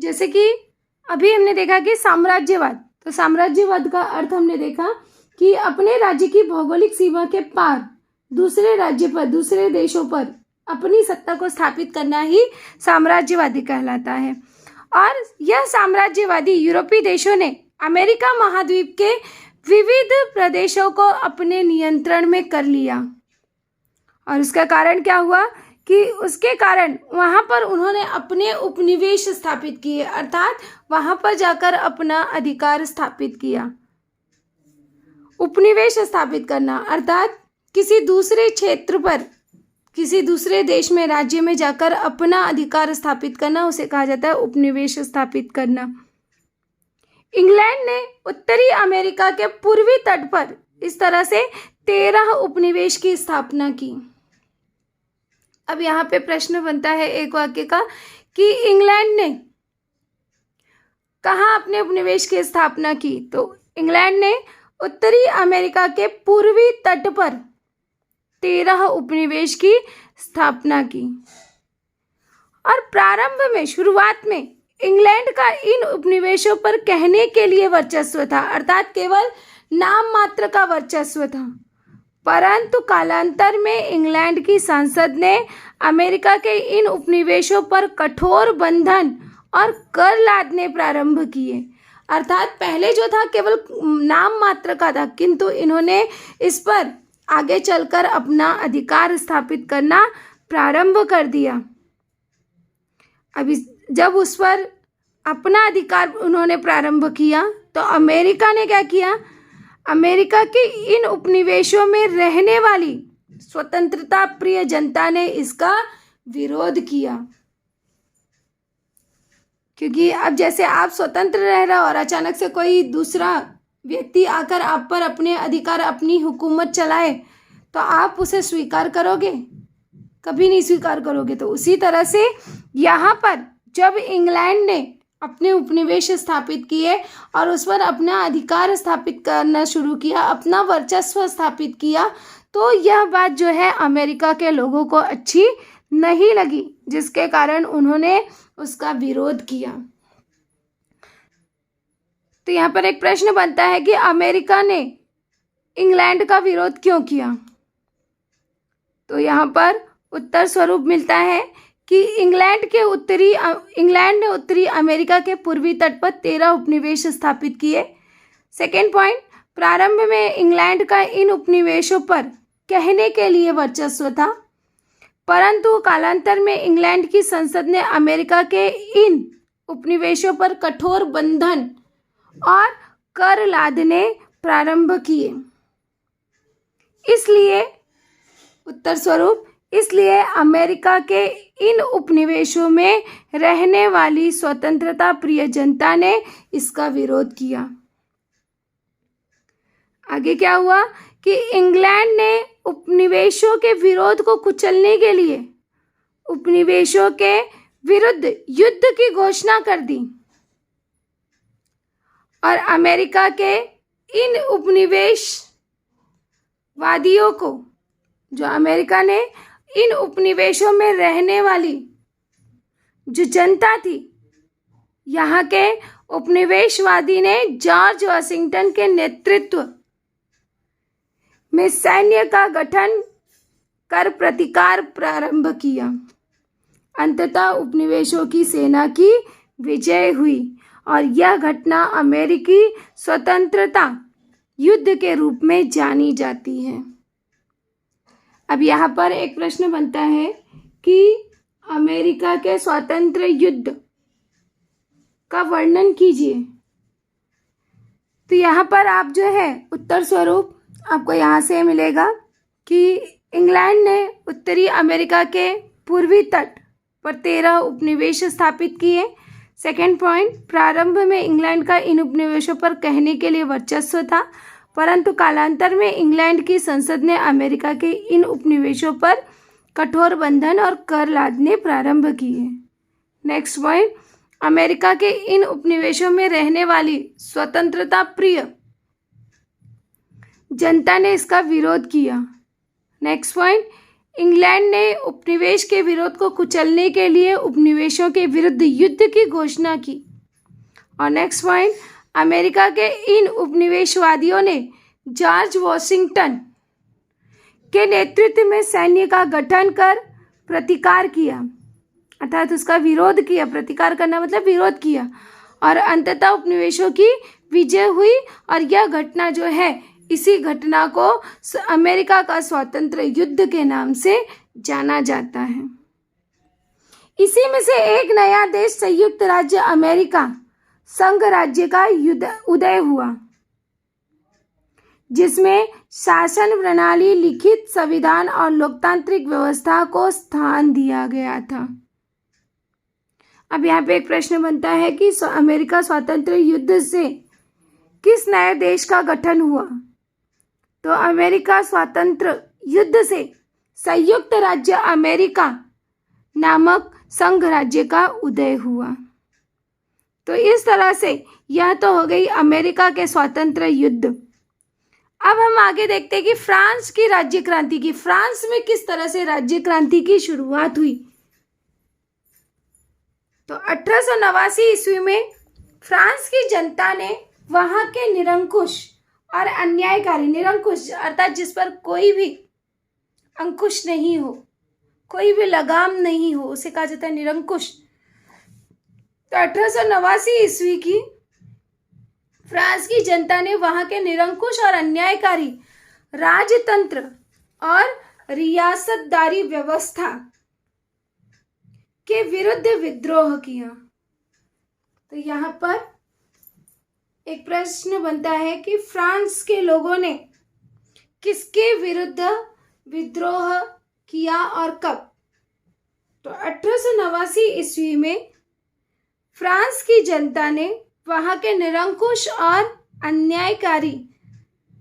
जैसे कि अभी हमने देखा कि साम्राज्यवाद, तो साम्राज्यवाद का अर्थ हमने देखा कि अपने राज्य की भौगोलिक सीमा के पार दूसरे राज्य पर, दूसरे देशों पर अपनी सत्ता को स्थापित करना ही साम्राज्यवादी कहलाता है। और यह साम्राज्यवादी यूरोपीय देशों ने अमेरिका महाद्वीप के विविध प्रदेशों को अपने नियंत्रण में कर लिया। और उसका कारण क्या हुआ कि उसके कारण वहाँ पर उन्होंने अपने उपनिवेश स्थापित किए, अर्थात वहाँ पर जाकर अपना अधिकार स्थापित किया। उपनिवेश स्थापित करना अर्थात किसी दूसरे क्षेत्र पर, किसी दूसरे देश में, राज्य में जाकर अपना अधिकार स्थापित करना, उसे कहा जाता है उपनिवेश स्थापित करना। इंग्लैंड ने उत्तरी अमेरिका के पूर्वी तट पर इस तरह से 13 उपनिवेश की स्थापना की। अब यहाँ पे प्रश्न बनता है एक वाक्य का कि इंग्लैंड ने कहाँ अपने उपनिवेश की स्थापना की, तो इंग्लैंड ने उत्तरी अमेरिका के पूर्वी तट पर 13 उपनिवेश की स्थापना की। और प्रारंभ में, शुरुआत में इंग्लैंड का इन उपनिवेशों पर कहने के लिए वर्चस्व था, अर्थात केवल नाम मात्र का वर्चस्व था। परंतु कालांतर में इंग्लैंड की संसद ने अमेरिका के इन उपनिवेशों पर कठोर बंधन और कर लादने प्रारंभ किए। अर्थात पहले जो था केवल नाम मात्र का था, किंतु इन्होंने इस पर आगे चलकर अपना अधिकार स्थापित करना प्रारंभ कर दिया। अभी जब उस पर अपना अधिकार उन्होंने प्रारंभ किया तो अमेरिका ने क्या किया, अमेरिका के इन उपनिवेशों में रहने वाली स्वतंत्रता प्रिय जनता ने इसका विरोध किया। क्योंकि अब जैसे आप स्वतंत्र रह रहे हो और अचानक से कोई दूसरा व्यक्ति आकर आप पर अपने अधिकार, अपनी हुकूमत चलाए, तो आप उसे स्वीकार करोगे? कभी नहीं स्वीकार करोगे। तो उसी तरह से यहाँ पर जब इंग्लैंड ने अपने उपनिवेश स्थापित किए और उस पर अपना अधिकार स्थापित करना शुरू किया, अपना वर्चस्व स्थापित किया, तो यह बात जो है अमेरिका के लोगों को अच्छी नहीं लगी, जिसके कारण उन्होंने उसका विरोध किया। तो यहाँ पर एक प्रश्न बनता है कि अमेरिका ने इंग्लैंड का विरोध क्यों किया? तो यहाँ पर उत्तर स्वरूप मिलता है कि इंग्लैंड ने उत्तरी अमेरिका के पूर्वी तट पर 13 उपनिवेश स्थापित किए। सेकेंड पॉइंट, प्रारंभ में इंग्लैंड का इन उपनिवेशों पर कहने के लिए वर्चस्व था, परंतु कालांतर में इंग्लैंड की संसद ने अमेरिका के इन उपनिवेशों पर कठोर बंधन और कर लादने प्रारंभ किए। इसलिए उत्तर स्वरूप, इसलिए अमेरिका के इन उपनिवेशों में रहने वाली स्वतंत्रता प्रिय जनता ने इसका विरोध किया। आगे क्या हुआ कि इंग्लैंड ने उपनिवेशों के विरोध को कुचलने के लिए उपनिवेशों के विरुद्ध युद्ध की घोषणा कर दी और अमेरिका के इन उपनिवेशवादियों को, जो अमेरिका ने इन उपनिवेशों में रहने वाली जो जनता थी, यहाँ के उपनिवेशवादी ने जॉर्ज वाशिंगटन के नेतृत्व में सैन्य का गठन कर प्रतिकार प्रारंभ किया। अंततः उपनिवेशों की सेना की विजय हुई और यह घटना अमेरिकी स्वतंत्रता युद्ध के रूप में जानी जाती है। अब यहाँ पर एक प्रश्न बनता है कि अमेरिका के स्वातंत्र्य युद्ध का वर्णन कीजिए। तो यहाँ पर आप जो है उत्तर स्वरूप आपको यहाँ से मिलेगा कि इंग्लैंड ने उत्तरी अमेरिका के पूर्वी तट पर 13 उपनिवेश स्थापित किए। सेकेंड पॉइंट, प्रारंभ में इंग्लैंड का इन उपनिवेशों पर कहने के लिए वर्चस्व था, परंतु कालांतर में इंग्लैंड की संसद ने अमेरिका के इन उपनिवेशों पर कठोर बंधन और कर लादने प्रारंभ किए। नेक्स्ट पॉइंट, अमेरिका के इन उपनिवेशों में रहने वाली स्वतंत्रता प्रिय जनता ने इसका विरोध किया। नेक्स्ट पॉइंट, इंग्लैंड ने उपनिवेश के विरोध को कुचलने के लिए उपनिवेशों के विरुद्ध युद्ध की घोषणा की। और नेक्स्ट पॉइंट, अमेरिका के इन उपनिवेशवादियों ने जॉर्ज वॉशिंगटन के नेतृत्व में सैन्य का गठन कर प्रतिकार किया, अर्थात उसका विरोध किया। प्रतिकार करना मतलब विरोध किया, और अंततः उपनिवेशों की विजय हुई। और यह घटना जो है, इसी घटना को अमेरिका का स्वतंत्र युद्ध के नाम से जाना जाता है। इसी में से एक नया देश संयुक्त राज्य अमेरिका संघ राज्य का उदय हुआ, जिसमें शासन प्रणाली, लिखित संविधान और लोकतांत्रिक व्यवस्था को स्थान दिया गया था। अब यहाँ पे एक प्रश्न बनता है कि अमेरिका स्वतंत्र युद्ध से किस नए देश का गठन हुआ? तो अमेरिका स्वतंत्र युद्ध से संयुक्त राज्य अमेरिका नामक संघ राज्य का उदय हुआ। तो इस तरह से यह तो हो गई अमेरिका के स्वतंत्र युद्ध। अब हम आगे देखते हैं कि फ्रांस की राज्य क्रांति की, फ्रांस में किस तरह से राज्य क्रांति की शुरुआत हुई। तो 1889 ईस्वी में फ्रांस की जनता ने वहां के निरंकुश और अन्यायकारी, निरंकुश अर्थात जिस पर कोई भी अंकुश नहीं हो, कोई भी लगाम नहीं हो, उसे कहा जाता है निरंकुश। तो 1889 ईस्वी की फ्रांस की जनता ने वहां के निरंकुश और अन्यायकारी राजतंत्र और रियासतदारी व्यवस्था के विरुद्ध विद्रोह किया। तो यहाँ पर एक प्रश्न बनता है कि फ्रांस के लोगों ने किसके विरुद्ध विद्रोह किया और कब? तो 1889 ईस्वी में फ्रांस की जनता ने वहां के निरंकुश और अन्यायकारी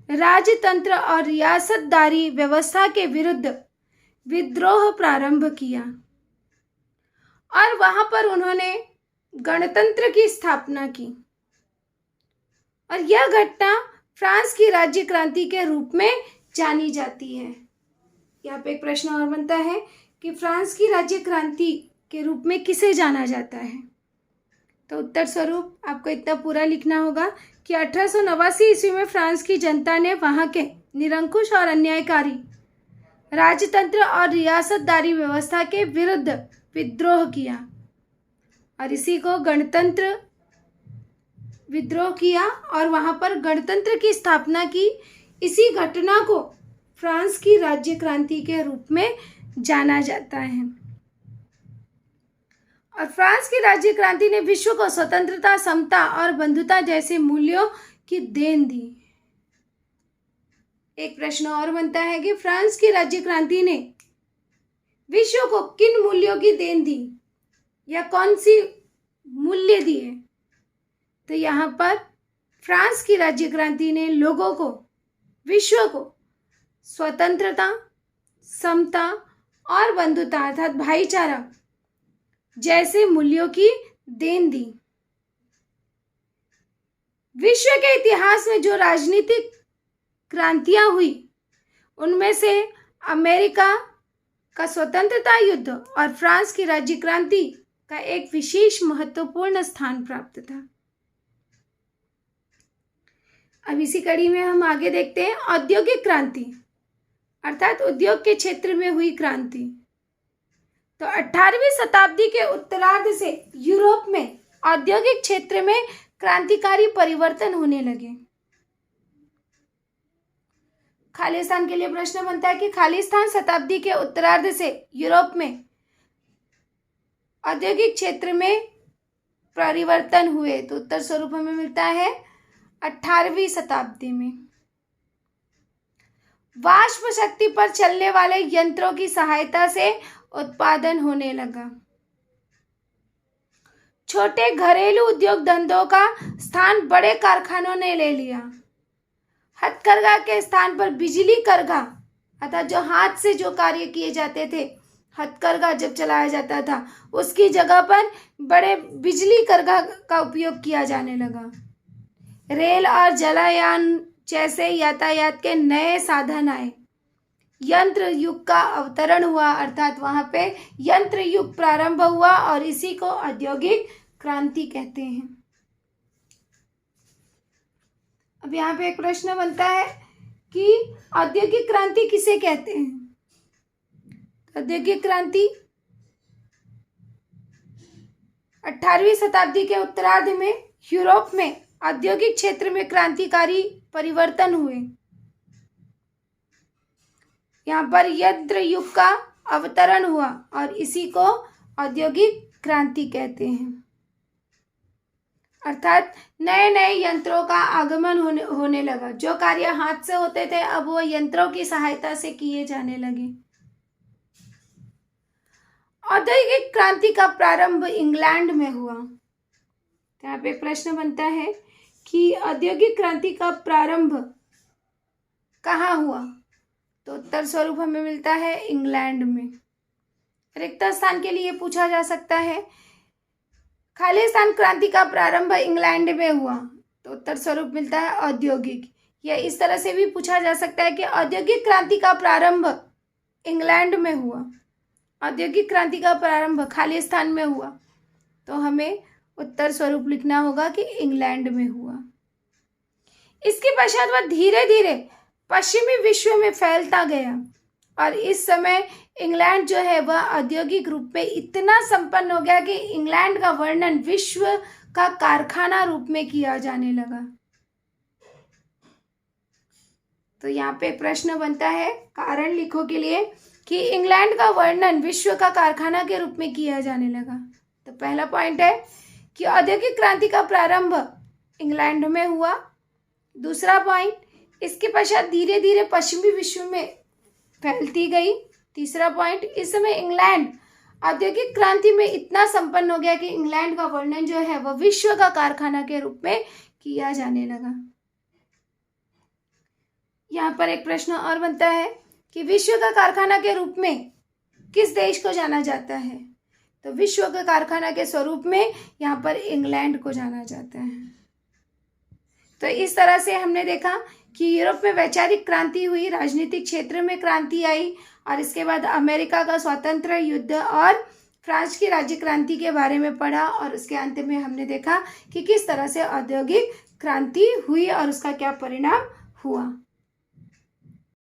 राजतंत्र और रियासतदारी व्यवस्था के विरुद्ध विद्रोह प्रारंभ किया, और वहां पर उन्होंने गणतंत्र की स्थापना की। और यह घटना फ्रांस की राज्य क्रांति के रूप में जानी जाती है। यहाँ पे एक प्रश्न और बनता है कि फ्रांस की राज्य क्रांति के रूप में किसे जाना जाता है? तो उत्तर स्वरूप आपको इतना पूरा लिखना होगा कि 1889 ईस्वी में फ्रांस की जनता ने वहां के निरंकुश और अन्यायकारी राजतंत्र और रियासतदारी व्यवस्था के विरुद्ध विद्रोह किया, और इसी को गणतंत्र विद्रोह किया और वहां पर गणतंत्र की स्थापना की। इसी घटना को फ्रांस की राज्य क्रांति के रूप में जाना जाता है। और फ्रांस की राज्य क्रांति ने विश्व को स्वतंत्रता, समता और बंधुता जैसे मूल्यों की देन दी। एक प्रश्न और बनता है कि फ्रांस की राज्य क्रांति ने विश्व को किन मूल्यों की देन दी, या कौन सी मूल्य दिए? तो यहाँ पर फ्रांस की राज्य क्रांति ने लोगों को, विश्व को स्वतंत्रता, समता और बंधुता अर्थात भाईचारा जैसे मूल्यों की देन दी। विश्व के इतिहास में जो राजनीतिक क्रांतियां हुई, उनमें से अमेरिका का स्वतंत्रता युद्ध और फ्रांस की राज्य क्रांति का एक विशेष महत्वपूर्ण स्थान प्राप्त था। अब इसी कड़ी में हम आगे देखते हैं औद्योगिक क्रांति, अर्थात उद्योग के क्षेत्र में हुई क्रांति। तो 18वीं शताब्दी के उत्तरार्ध से यूरोप में औद्योगिक क्षेत्र में क्रांतिकारी परिवर्तन होने लगे। खालिस्तान के लिए प्रश्न बनता है कि खालिस्तान शताब्दी के उत्तरार्ध से यूरोप में औद्योगिक क्षेत्र में परिवर्तन हुए। तो उत्तर स्वरूप हमें मिलता है 18वीं शताब्दी में। वाष्प शक्ति पर चलने वाले यंत्रों की सहायता से उत्पादन होने लगा। छोटे घरेलू उद्योग धंधों का स्थान बड़े कारखानों ने ले लिया। हथकरघा के स्थान पर बिजली करघा, अर्थात जो हाथ से जो कार्य किए जाते थे, हथकरघा जब चलाया जाता था, उसकी जगह पर बड़े बिजली करघा का उपयोग किया जाने लगा। रेल और जलयान जैसे यातायात के नए साधन आए। यंत्र युग का अवतरण हुआ, अर्थात वहां पे यंत्र युग प्रारंभ हुआ और इसी को औद्योगिक क्रांति कहते हैं। अब यहाँ पे एक प्रश्न बनता है कि औद्योगिक क्रांति किसे कहते हैं? औद्योगिक क्रांति 18वीं शताब्दी के उत्तरार्ध में यूरोप में औद्योगिक क्षेत्र में क्रांतिकारी परिवर्तन हुए। यहाँ पर यंत्र युग का अवतरण हुआ और इसी को औद्योगिक क्रांति कहते हैं, अर्थात नए नए यंत्रों का आगमन होने लगा। जो कार्य हाथ से होते थे अब वो यंत्रों की सहायता से किए जाने लगे। औद्योगिक क्रांति का प्रारंभ इंग्लैंड में हुआ। यहाँ पे प्रश्न बनता है कि औद्योगिक क्रांति का प्रारंभ कहाँ हुआ? तो उत्तर स्वरूप हमें मिलता है इंग्लैंड में। रिक्त स्थान के लिए पूछा जा सकता है खाली स्थान क्रांति का प्रारंभ इंग्लैंड में हुआ, तो उत्तर स्वरूप मिलता है औद्योगिक। या इस तरह से भी पूछा जा सकता है कि औद्योगिक क्रांति का प्रारंभ इंग्लैंड में हुआ, औद्योगिक क्रांति का प्रारंभ खाली स्थान में हुआ, तो हमें उत्तर स्वरूप लिखना होगा कि इंग्लैंड में हुआ। इसके पश्चात वह धीरे धीरे पश्चिमी विश्व में फैलता गया और इस समय इंग्लैंड जो है वह औद्योगिक रूप में इतना संपन्न हो गया कि इंग्लैंड का वर्णन विश्व का कारखाना रूप में किया जाने लगा। तो यहाँ पे प्रश्न बनता है, कारण लिखो के लिए कि इंग्लैंड का वर्णन विश्व का कारखाना के रूप में किया जाने लगा। तो पहला पॉइंट है कि औद्योगिक क्रांति का प्रारंभ इंग्लैंड में हुआ। दूसरा पॉइंट, इसके पश्चात धीरे धीरे पश्चिमी विश्व में फैलती गई। तीसरा पॉइंट, इस समय इंग्लैंड औद्योगिक क्रांति में इतना संपन्न हो गया कि इंग्लैंड का वर्णन जो है वह विश्व का कारखाना के रूप में किया जाने लगा। यहाँ पर एक प्रश्न और बनता है कि विश्व का कारखाना के रूप में किस देश को जाना जाता है? तो विश्व का कारखाना के स्वरूप में यहाँ पर इंग्लैंड को जाना जाता है। तो इस तरह से हमने देखा कि यूरोप में वैचारिक क्रांति हुई, राजनीतिक क्षेत्र में क्रांति आई और इसके बाद अमेरिका का स्वतंत्र युद्ध और फ्रांस की राज्य क्रांति के बारे में पढ़ा और उसके अंत में हमने देखा कि किस तरह से औद्योगिक क्रांति हुई और उसका क्या परिणाम हुआ।